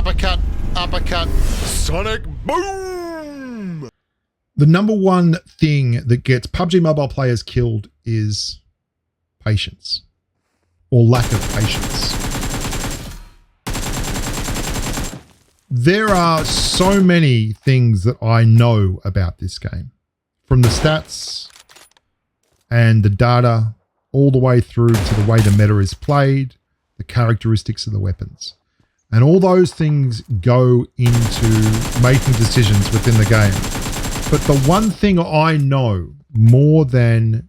uppercut, uppercut, sonic boom. The number one thing that gets PUBG Mobile players killed is patience, or lack of patience. There are so many things that I know about this game, from the stats and the data all the way through to the way the meta is played, the characteristics of the weapons. And all those things go into making decisions within the game. But the one thing I know more than,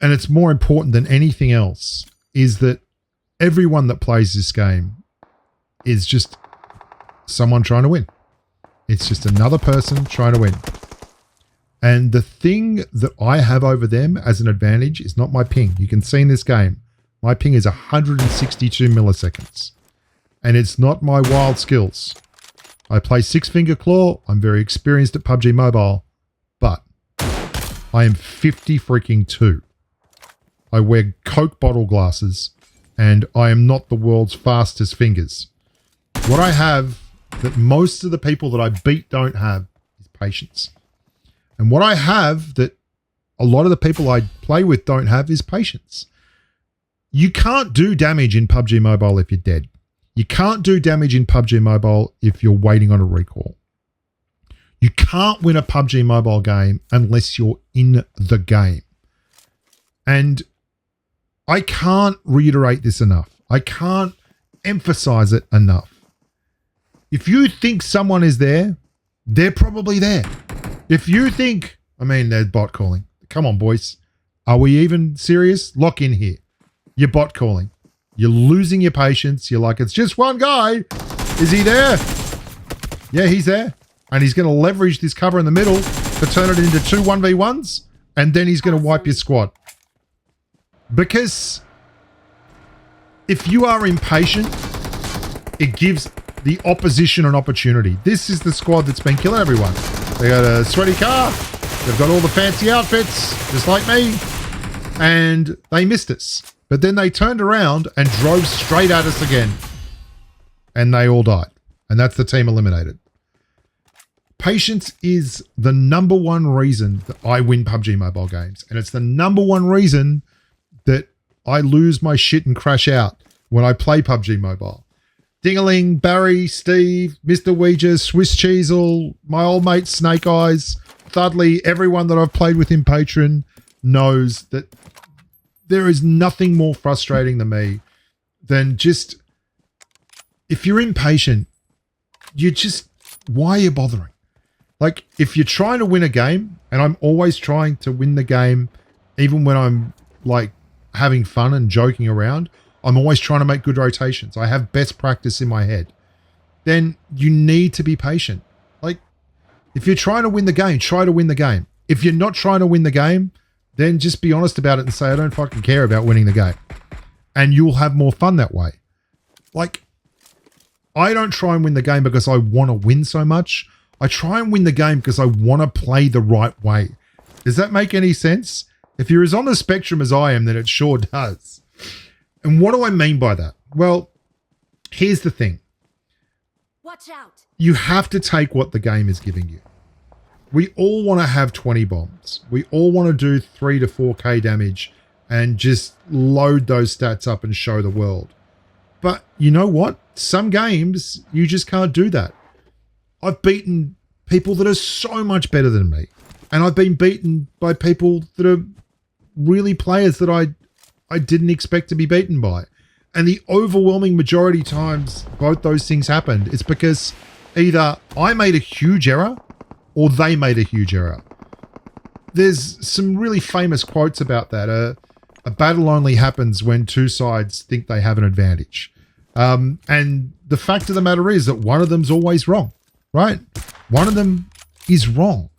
and it's more important than anything else, is that everyone that plays this game is just someone trying to win. It's just another person trying to win. And the thing that I have over them as an advantage is not my ping. You can see in this game, my ping is 162 milliseconds. And it's not my wild skills. I play Six Finger Claw. I'm very experienced at PUBG Mobile. But I am 50 freaking 2. I wear Coke bottle glasses. And I am not the world's fastest fingers. What I have that most of the people that I beat don't have is patience. And what I have that a lot of the people I play with don't have is patience. You can't do damage in PUBG Mobile if you're dead. You can't do damage in PUBG Mobile if you're waiting on a recall. You can't win a PUBG Mobile game unless you're in the game. And I can't reiterate this enough. I can't emphasize it enough. If you think someone is there, they're probably there. If you think, there's bot calling. Come on, boys. Are we even serious? Lock in here. You're bot calling. You're losing your patience. You're like, it's just one guy. Is he there? Yeah, he's there. And he's going to leverage this cover in the middle to turn it into 2 1v1s. And then he's going to wipe your squad. Because if you are impatient, it gives the opposition an opportunity. This is the squad that's been killing everyone. They got a sweaty car. They've got all the fancy outfits, just like me. And they missed us. But then they turned around and drove straight at us again. And they all died. And that's the team eliminated. Patience is the number one reason that I win PUBG Mobile games. And it's the number one reason that I lose my shit and crash out when I play PUBG Mobile. Dingaling, Barry, Steve, Mr. Ouija, Swiss Cheezel, my old mate Snake Eyes, Thudley, everyone that I've played with in Patreon knows that there is nothing more frustrating than me than just, if you're impatient, why are you bothering? Like, if you're trying to win a game, and I'm always trying to win the game, even when I'm like having fun and joking around, I'm always trying to make good rotations. I have best practice in my head. Then you need to be patient. Like, if you're trying to win the game, try to win the game. If you're not trying to win the game, then just be honest about it and say, I don't fucking care about winning the game. And you'll have more fun that way. Like, I don't try and win the game because I want to win so much. I try and win the game because I want to play the right way. Does that make any sense? If you're as on the spectrum as I am, then it sure does. And what do I mean by that? Well, here's the thing. Watch out. You have to take what the game is giving you. We all want to have 20 bombs. We all want to do 3 to 4k damage and just load those stats up and show the world. But you know what? Some games, you just can't do that. I've beaten people that are so much better than me. And I've been beaten by people that are really players that I didn't expect to be beaten by. And the overwhelming majority times both those things happened, it's because either I made a huge error or they made a huge error. There's some really famous quotes about that. A battle only happens when two sides think they have an advantage. And the fact of the matter is that one of them's always wrong, right? One of them is wrong.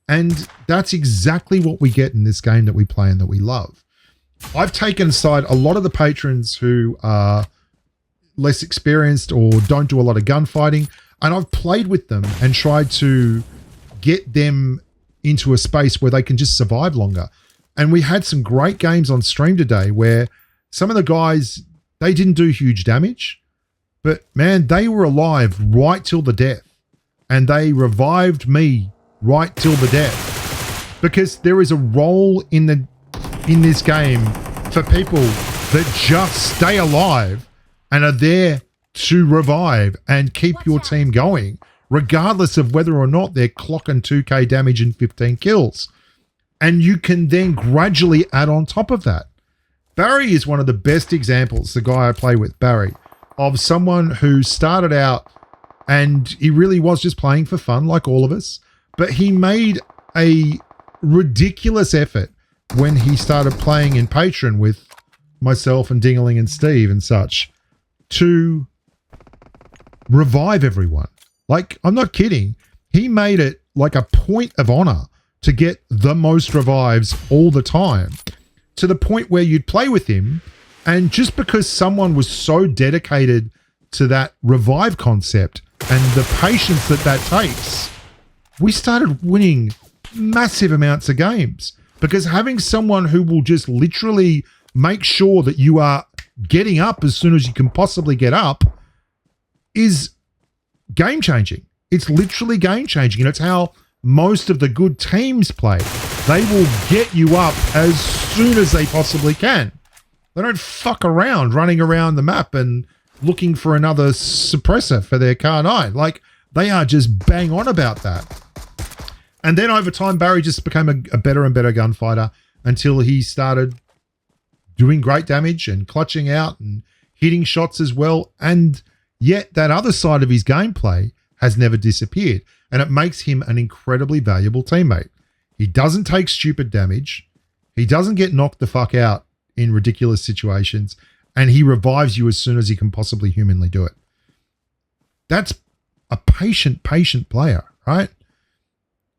And that's exactly what we get in this game that we play and that we love. I've taken aside a lot of the patrons who are less experienced or don't do a lot of gunfighting, and I've played with them and tried to get them into a space where they can just survive longer. And we had some great games on stream today where some of the guys, they didn't do huge damage, But man, they were alive right till the death. And they revived me right till the death. Because there is a role in this game for people that just stay alive and are there to revive and keep your team going, regardless of whether or not they're clocking 2k damage and 15 kills. And you can then gradually add on top of that. Barry is one of the best examples, the guy I play with, Barry, of someone who started out and he really was just playing for fun like all of us, but he made a ridiculous effort when he started playing in Patreon with myself and Dingaling and Steve and such to revive everyone. Like, I'm not kidding. He made it like a point of honor to get the most revives all the time, to the point where you'd play with him, and just because someone was so dedicated to that revive concept and the patience that takes, we started winning massive amounts of games, because having someone who will just literally make sure that you are getting up as soon as you can possibly get up is game changing. It's literally game changing, and it's how most of the good teams play. They will get you up as soon as they possibly can. They don't fuck around running around the map and looking for another suppressor for their car 9. Like, they are just bang on about that. And then over time, Barry just became a better and better gunfighter until he started doing great damage and clutching out and hitting shots as well. And yet that other side of his gameplay has never disappeared. And it makes him an incredibly valuable teammate. He doesn't take stupid damage. He doesn't get knocked the fuck out in ridiculous situations. And he revives you as soon as he can possibly humanly do it. That's a patient player, right?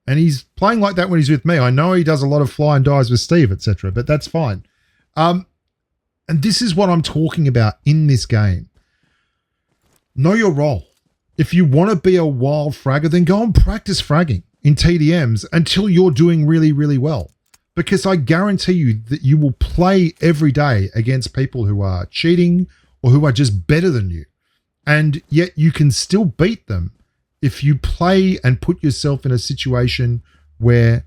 And he's playing like that when he's with me. I know he does a lot of fly and dies with Steve, etc., but that's fine. And this is what I'm talking about in this game. Know your role. If you want to be a wild fragger, then go and practice fragging in TDMs until you're doing really, really well. Because I guarantee you that you will play every day against people who are cheating or who are just better than you. And yet you can still beat them if you play and put yourself in a situation where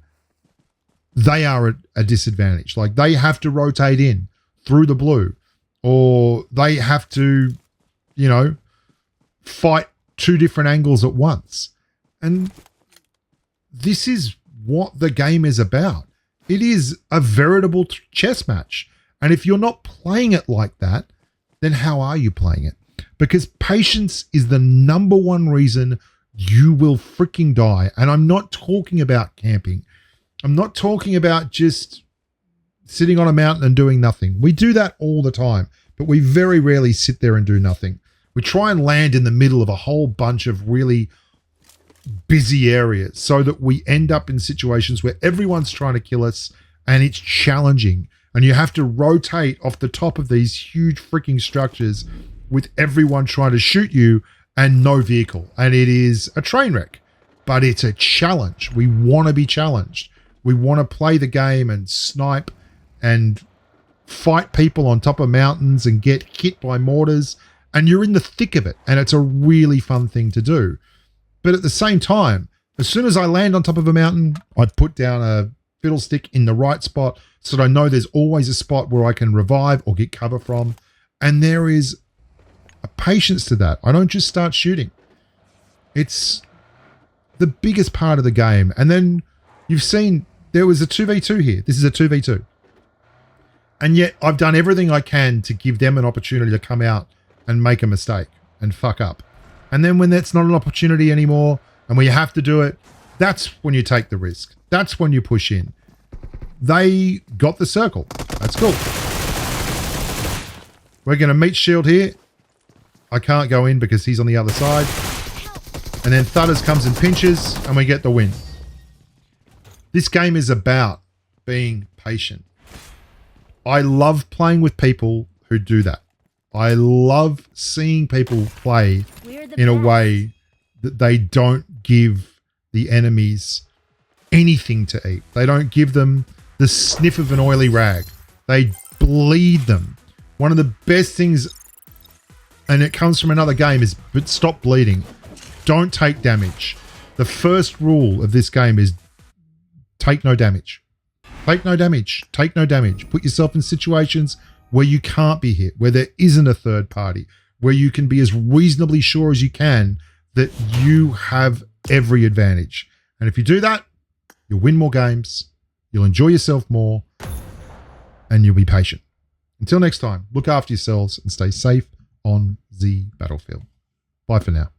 they are at a disadvantage. Like, they have to rotate in through the blue, or they have to, you know, fight two different angles at once. And this is what the game is about. It is a veritable chess match. And if you're not playing it like that, then how are you playing it? Because patience is the number one reason you will freaking die. And I'm not talking about camping. I'm not talking about just sitting on a mountain and doing nothing. We do that all the time, but we very rarely sit there and do nothing. We try and land in the middle of a whole bunch of really busy areas so that we end up in situations where everyone's trying to kill us and it's challenging. And you have to rotate off the top of these huge freaking structures with everyone trying to shoot you and no vehicle. And it is a train wreck, but it's a challenge. We want to be challenged. We want to play the game and snipe and fight people on top of mountains and get hit by mortars. And you're in the thick of it. And it's a really fun thing to do. But at the same time, as soon as I land on top of a mountain, I put down a fiddlestick in the right spot so that I know there's always a spot where I can revive or get cover from. And there is a patience to that. I don't just start shooting. It's the biggest part of the game. And then you've seen there was a 2v2 here. This is a 2v2. And yet I've done everything I can to give them an opportunity to come out and make a mistake and fuck up. And then when that's not an opportunity anymore and when you have to do it, that's when you take the risk. That's when you push in. They got the circle. That's cool. We're going to meet shield here. I can't go in because he's on the other side. And then Thudders comes and pinches and we get the win. This game is about being patient. I love playing with people who do that. I love seeing people play in a way that they don't give the enemies anything to eat. They don't give them the sniff of an oily rag. They bleed them. One of the best things and it comes from another game is but stop bleeding. Don't take damage. The first rule of this game is take no damage. Take no damage. Take no damage. Put yourself in situations where you can't be hit, where there isn't a third party, where you can be as reasonably sure as you can that you have every advantage. And if you do that, you'll win more games, you'll enjoy yourself more, and you'll be patient. Until next time, look after yourselves and stay safe on the battlefield. Bye for now.